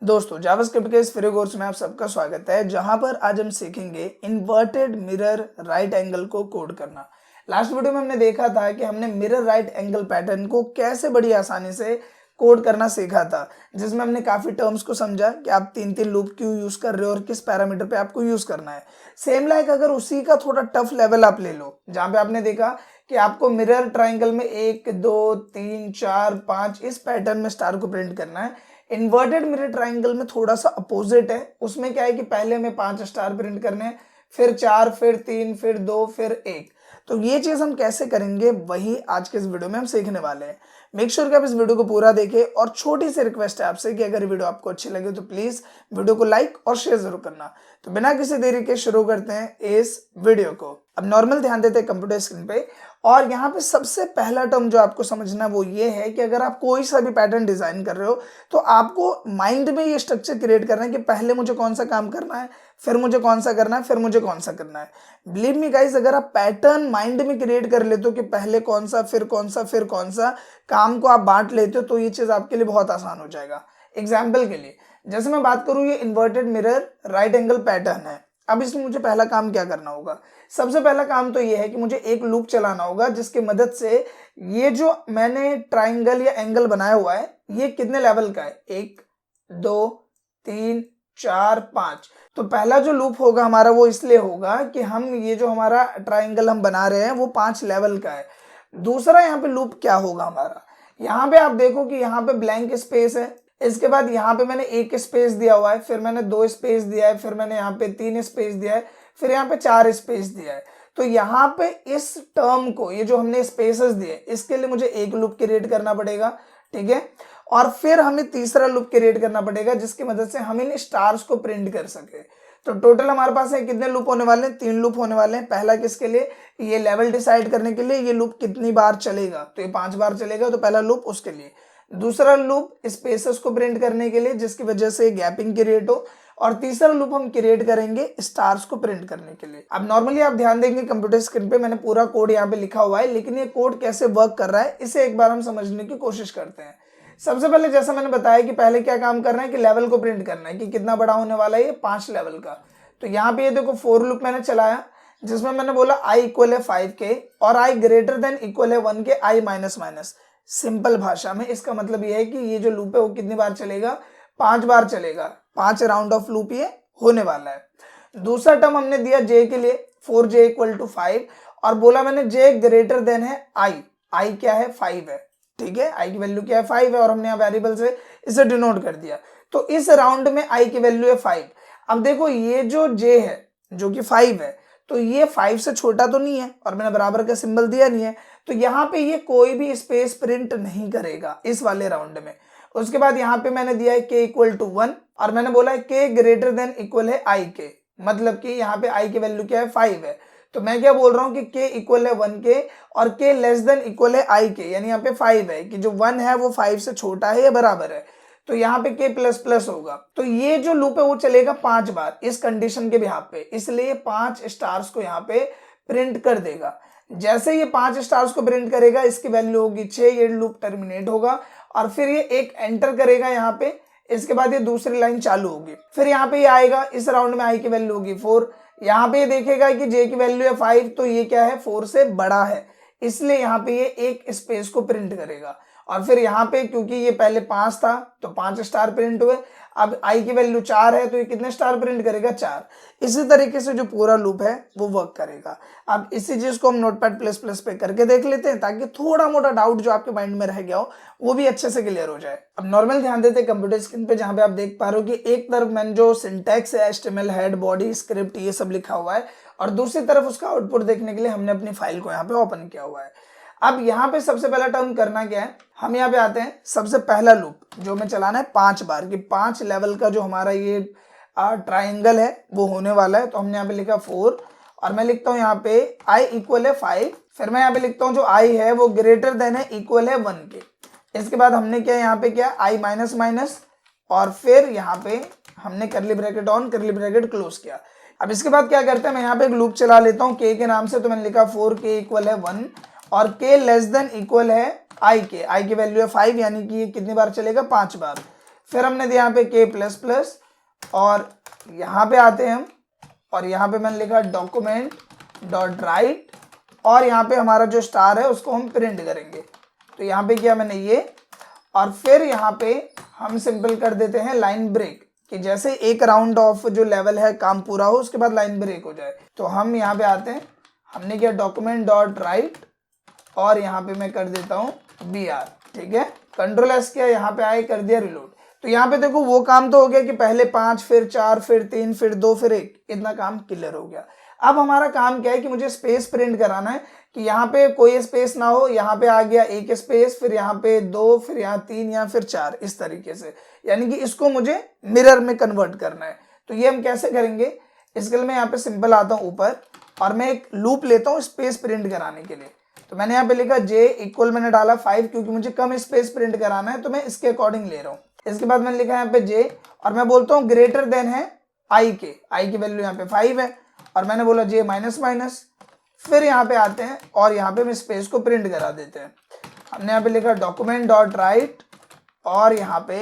दोस्तों जावास्क्रिप्ट के इस फ्री कोर्स में आप सबका स्वागत है, जहां पर आज हम सीखेंगे इन्वर्टेड मिरर राइट एंगल को कोड करना। लास्ट वीडियो में हमने देखा था कि हमने मिरर राइट एंगल पैटर्न को कैसे बड़ी आसानी से कोड करना सीखा था, जिसमें हमने काफी टर्म्स को समझा कि आप तीन तीन लूप क्यों यूज कर रहे हो और किस पैरामीटर पे आपको यूज करना है। सेम लाइक अगर उसी का थोड़ा टफ लेवल आप ले लो, जहां पे आपने देखा कि आपको मिरर ट्राइंगल में 1 2 3 4 5 इस पैटर्न में स्टार को प्रिंट करना है। इन्वर्टेड मिरर ट्राइंगल में थोड़ा सा अपोजिट है। उसमें क्या है कि पहले हमें 5 स्टार प्रिंट करने हैं, फिर 4, फिर 3, फिर 2, फिर 1। तो ये चीज हम कैसे करेंगे वही आज के इस वीडियो में हम सीखने वाले हैं। मेक श्योर कि आप इस वीडियो को पूरा देखें और छोटी सी रिक्वेस्ट है आपसे कि अगर वीडियो आपको अच्छी लगे तो प्लीज वीडियो को लाइक और शेयर जरूर करना। तो बिना किसी देरी के शुरू करते हैं इस वीडियो को। अब नॉर्मल ध्यान देते हैं कंप्यूटर स्क्रीन पे, और यहाँ पे सबसे पहला टर्म जो आपको समझना है वो ये है कि अगर आप कोई सा भी पैटर्न डिजाइन कर रहे हो तो आपको माइंड में ये स्ट्रक्चर क्रिएट करना है कि पहले मुझे कौन सा काम करना है, फिर मुझे कौन सा करना है, फिर मुझे कौन सा करना है। बिलीव मी गाइस, अगर आप पैटर्न माइंड में क्रिएट कर लेते हो कि पहले कौन सा, फिर कौन सा, फिर कौन सा, काम को आप बांट लेते हो, तो ये चीज आपके लिए बहुत आसान हो जाएगा। एग्जाम्पल के लिए जैसे मैं बात करूं, ये inverted mirror right angle pattern है। अब इसमें मुझे पहला काम क्या करना होगा? सबसे पहला काम तो ये है कि मुझे एक लूप चलाना होगा जिसकी मदद से ये जो मैंने ट्राइंगल या एंगल बनाया हुआ है ये कितने लेवल का है, 1 2 3 4 5। तो पहला जो लूप होगा हमारा वो इसलिए होगा कि हम ये जो हमारा ट्राइंगल हम बना रहे हैं वो 5 लेवल का है। दूसरा यहाँ पे लूप क्या होगा हमारा, यहाँ पे आप देखो कि यहाँ पे ब्लैंक स्पेस है, इसके बाद यहाँ पे मैंने 1 स्पेस दिया हुआ है, फिर मैंने 2 स्पेस दिया है, फिर मैंने यहाँ पे 3 स्पेस दिया है, फिर यहाँ पे 4 स्पेस दिया है। तो यहाँ पे इस टर्म को, ये जो हमने स्पेसेस दिए, इसके लिए मुझे एक लूप क्रिएट करना पड़ेगा, ठीक है। और फिर हमें तीसरा लूप क्रिएट करना पड़ेगा जिसकी मदद से हम इन स्टार्स को प्रिंट कर सके। तो टोटल हमारे पास है कितने लूप होने वाले हैं? 3 लूप होने वाले हैं। पहला किसके लिए? ये लेवल डिसाइड करने के लिए ये लूप कितनी बार चलेगा, तो ये 5 बार चलेगा, तो पहला लूप उसके लिए। दूसरा लूप स्पेसेस को प्रिंट करने के लिए जिसकी वजह से गैपिंग क्रिएट हो, और तीसरा लूप हम क्रिएट करेंगे स्टार्स को प्रिंट करने के लिए। अब नॉर्मली आप ध्यान देंगे कंप्यूटर स्क्रीन पे मैंने पूरा कोड यहाँ पे लिखा हुआ है, लेकिन ये कोड कैसे वर्क कर रहा है इसे एक बार हम समझने की कोशिश करते हैं। सबसे पहले जैसा मैंने बताया कि पहले क्या काम करना है कि लेवल को प्रिंट करना है कि कितना बड़ा होने वाला है, ये 5 लेवल का। तो यहाँ पे ये देखो फोर लूप मैंने चलाया जिसमें मैंने बोला i इक्वल है 5k और i ग्रेटर देन इक्वल है 1k i minus minus. Simple भाषा में इसका मतलब ये है कि ये जो लूप है वो कितनी बार चलेगा? 5 बार चलेगा। 5 राउंड ऑफ लूप ये होने वाला है। दूसरा टर्म हमने दिया j के लिए 4j इक्वल टू 5, और बोला मैंने j ग्रेटर देन है i क्या है? 5 है, ठीक है। i की वैल्यू क्या है? 5 है, और हमने यहाँ वेरिएबल से इसे डिनोट कर दिया। तो इस राउंड में i की वैल्यू है 5। अब देखो ये जो j है जो कि 5 है, तो ये 5 से छोटा तो नहीं है, और मैंने बराबर का सिंबल दिया नहीं है, तो यहाँ पे ये कोई भी स्पेस प्रिंट नहीं करेगा इस वाले राउंड में। उसके बाद यहाँ पे मैंने दिया है k इक्वल टू 1, और मैंने बोला है k ग्रेटर देन इक्वल है i के, मतलब कि यहाँ पे i की वैल्यू क्या है? 5 है। तो मैं क्या बोल रहा हूँ कि k इक्वल है 1k और k लेस देन इक्वल है i के, यानी यहाँ पे 5 है कि जो 1 है वो 5 से छोटा है या बराबर है, तो यहाँ पे k प्लस प्लस होगा। तो ये जो लूप है वो चलेगा 5 बार इस कंडीशन के बिहाफ पे, इसलिए 5 स्टार्स को यहाँ पे प्रिंट कर देगा। जैसे ये 5 स्टार्स को प्रिंट करेगा इसकी वैल्यू होगी 6, ये लूप टर्मिनेट होगा, और फिर ये एक एंटर करेगा यहाँ पे। इसके बाद ये दूसरी लाइन चालू होगी, फिर यहाँ पे ये आएगा, इस राउंड में i की वैल्यू होगी 4। यहाँ पे ये देखेगा कि j की वैल्यू है 5, तो ये क्या है? 4 से बड़ा है, इसलिए यहाँ पे ये एक स्पेस को प्रिंट करेगा। और फिर यहाँ पे क्योंकि ये पहले 5 था तो 5 स्टार प्रिंट हुए, अब i की वैल्यू 4 है तो ये कितने स्टार प्रिंट करेगा? 4। इसी तरीके से जो पूरा लूप है वो वर्क करेगा। अब इसी चीज को हम नोटपैड प्लस प्लस पे करके देख लेते हैं ताकि थोड़ा मोटा डाउट जो आपके माइंड में रह गया हो वो भी अच्छे से क्लियर हो जाए। अब नॉर्मल ध्यान देते हैं कंप्यूटर स्क्रीन पे, जहां पे आप देख पा रहे हो कि एक तरफ मैंने जो सिंटैक्स है HTML हेड बॉडी स्क्रिप्ट ये सब लिखा हुआ है, और दूसरी तरफ उसका आउटपुट देखने के लिए हमने अपनी फाइल को यहाँ पे ओपन किया हुआ है। अब यहाँ पे सबसे पहला टर्म करना क्या है, हम यहाँ पे आते हैं। सबसे पहला लूप जो हमें चलाना है 5 बार कि 5 लेवल का जो हमारा ये ट्राइंगल है वो होने वाला है। तो हमने यहाँ पे लिखा 4, और मैं लिखता हूँ यहाँ पे i इक्वल है 5, फिर मैं यहाँ पे लिखता हूँ जो i है वो ग्रेटर देन है इक्वल है 1 के। इसके बाद हमने क्या यहाँ पे किया? i माइनस माइनस, और फिर यहाँ पे हमने करली ब्रैकेट ऑन करली ब्रैकेट क्लोज किया। अब इसके बाद क्या करते हैं, मैं यहाँ पे एक लूप चला लेता हूँ k के नाम से। तो मैंने लिखा 4k इक्वल है 1 और k लेस देन इक्वल है i के, i की वैल्यू है 5, यानी कि ये कितनी बार चलेगा? 5 बार। फिर हमने दिया यहाँ पे के प्लस प्लस, और यहाँ पे आते हैं हम, और यहाँ पे मैंने लिखा डॉक्यूमेंट डॉट राइट, और यहाँ पे हमारा जो स्टार है उसको हम प्रिंट करेंगे। तो यहाँ पे किया मैंने ये, और फिर यहाँ पे हम सिंपल कर देते हैं लाइन ब्रेक, कि जैसे एक राउंड ऑफ जो लेवल है काम पूरा हो उसके बाद लाइन ब्रेक हो जाए। तो हम यहाँ पे आते हैं, हमने किया डॉक्यूमेंट डॉट राइट, और यहाँ पे मैं कर देता हूँ BR, ठीक है। कंट्रोल एस किया, यहाँ पे आए, कर दिया रिलोड। तो यहाँ पे देखो वो काम तो हो गया कि पहले 5 फिर 4 फिर 3 फिर 2 फिर 1, इतना काम क्लियर हो गया। अब हमारा काम क्या है कि मुझे स्पेस प्रिंट कराना है कि यहाँ पे कोई स्पेस ना हो, यहाँ पे आ गया एक स्पेस, फिर यहाँ पे 2, फिर यहाँ 3 या फिर 4, इस तरीके से, यानी कि इसको मुझे मिरर में कन्वर्ट करना है। तो ये हम कैसे करेंगे, इसके लिए मैं यहाँ पे सिंपल आता हूँ ऊपर, और मैं एक लूप लेता हूँ स्पेस प्रिंट कराने के लिए। तो मैंने यहाँ पे लिखा j इक्वल, मैंने डाला 5 क्योंकि मुझे कम स्पेस प्रिंट कराना है, तो मैं इसके अकॉर्डिंग ले रहा हूँ। इसके बाद मैंने लिखा यहाँ पे j, और मैं बोलता हूँ ग्रेटर देन है i के, i की वैल्यू यहाँ पे 5 है, और मैंने बोला j माइनस माइनस। फिर यहाँ पे आते हैं और यहाँ पे हम स्पेस को प्रिंट करा देते हैं। हमने यहाँ पे लिखा डॉक्यूमेंट डॉट राइट, और यहाँ पे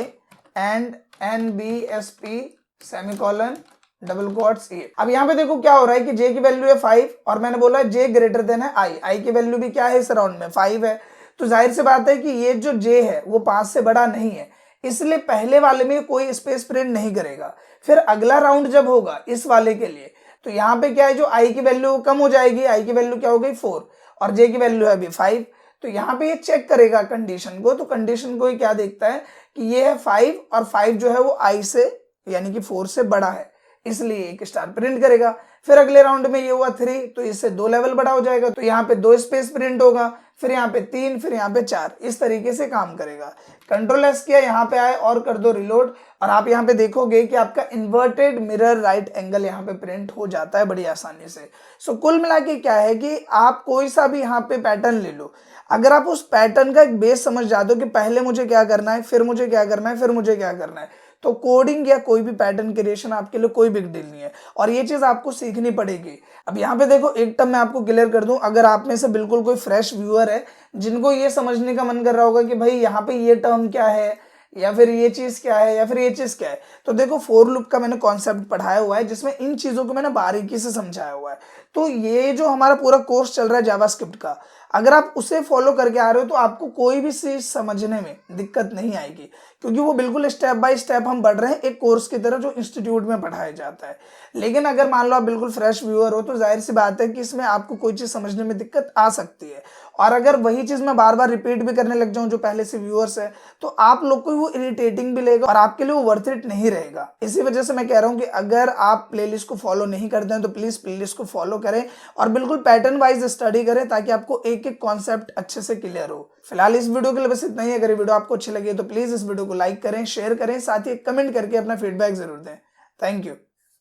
and NBSP semicolon double quotes ये। अब यहाँ पे देखो क्या हो रहा है कि j की वैल्यू है 5, और मैंने बोला j ग्रेटर देन है i की वैल्यू भी क्या है इस राउंड में 5 है। तो जाहिर सी बात है कि ये जो j है वो 5 से बड़ा नहीं है, इसलिए पहले वाले में कोई स्पेस प्रिंट नहीं करेगा। फिर अगला राउंड जब होगा इस वाले के लिए, तो यहाँ पे क्या है, जो i की वैल्यू कम हो जाएगी, i की वैल्यू क्या हो गई 4, और j की वैल्यू है अभी 5। तो यहाँ पे ये चेक करेगा कंडीशन को, तो कंडीशन को ये क्या देखता है कि ये है 5, और 5 जो है वो i से यानी कि 4 से बड़ा है, इसलिए एक स्टार प्रिंट करेगा। फिर अगले राउंड में ये हुआ 3, तो इससे 2 लेवल बड़ा हो जाएगा, तो यहाँ पे 2 स्पेस प्रिंट होगा, फिर यहाँ पे 3, फिर यहाँ पे 4, इस तरीके से काम करेगा। कंट्रोल एस किया, यहाँ पे आए और कर दो रिलोड, और आप यहाँ पे देखोगे कि आपका इन्वर्टेड मिरर राइट एंगल यहाँ पे प्रिंट हो जाता है बड़ी आसानी से। सो कुल मिला के क्या है कि आप कोई सा भी यहाँ पे पैटर्न ले लो, अगर आप उस पैटर्न का एक बेस समझ जाते हो कि पहले मुझे क्या करना है, फिर मुझे क्या करना है, फिर मुझे क्या करना है, तो कोडिंग या कोई भी पैटर्न क्रिएशन आपके लिए कोई बिग डील नहीं है, और ये चीज आपको सीखनी पड़ेगी। अब यहाँ पे देखो एक टर्म मैं आपको क्लियर कर दूं, अगर आप में से बिल्कुल कोई फ्रेश व्यूअर है जिनको ये समझने का मन कर रहा होगा कि भाई यहाँ पे ये टर्म क्या है, या फिर ये चीज क्या है, या फिर ये चीज क्या है, तो देखो फॉर लूप का मैंने कॉन्सेप्ट पढ़ाया हुआ है जिसमें इन चीजों को मैंने बारीकी से समझाया हुआ है। तो ये जो हमारा पूरा कोर्स चल रहा है जावास्क्रिप्ट का, अगर आप उसे फॉलो करके आ रहे हो तो आपको कोई भी चीज समझने में दिक्कत नहीं आएगी, क्योंकि वो बिल्कुल स्टेप बाय स्टेप हम बढ़ रहे हैं एक कोर्स की तरह जो इंस्टीट्यूट में पढ़ाया जाता है। लेकिन अगर मान लो आप बिल्कुल फ्रेश व्यूअर हो, तो जाहिर सी बात है कि इसमें आपको कोई चीज समझने में दिक्कत आ सकती है, और अगर वही चीज मैं बार बार रिपीट भी करने लग जाऊं जो पहले से व्यूअर्स है, तो आप लोग को वो इरिटेटिंग भी लगेगा और आपके लिए वो वर्थ इट नहीं रहेगा। इसी वजह से मैं कह रहा हूं कि अगर आप प्लेलिस्ट को फॉलो नहीं करते हैं तो प्लीज प्लेलिस्ट को फॉलो करें और बिल्कुल पैटर्न वाइज स्टडी करें, ताकि आपको एक एक कॉन्सेप्ट अच्छे से क्लियर हो। फिलहाल इस वीडियो के लिए बस इतना ही। अगर ये वीडियो आपको अच्छी लगी तो प्लीज इस वीडियो को लाइक करें, शेयर करें, साथ ही कमेंट करके अपना फीडबैक जरूर दें। Thank you.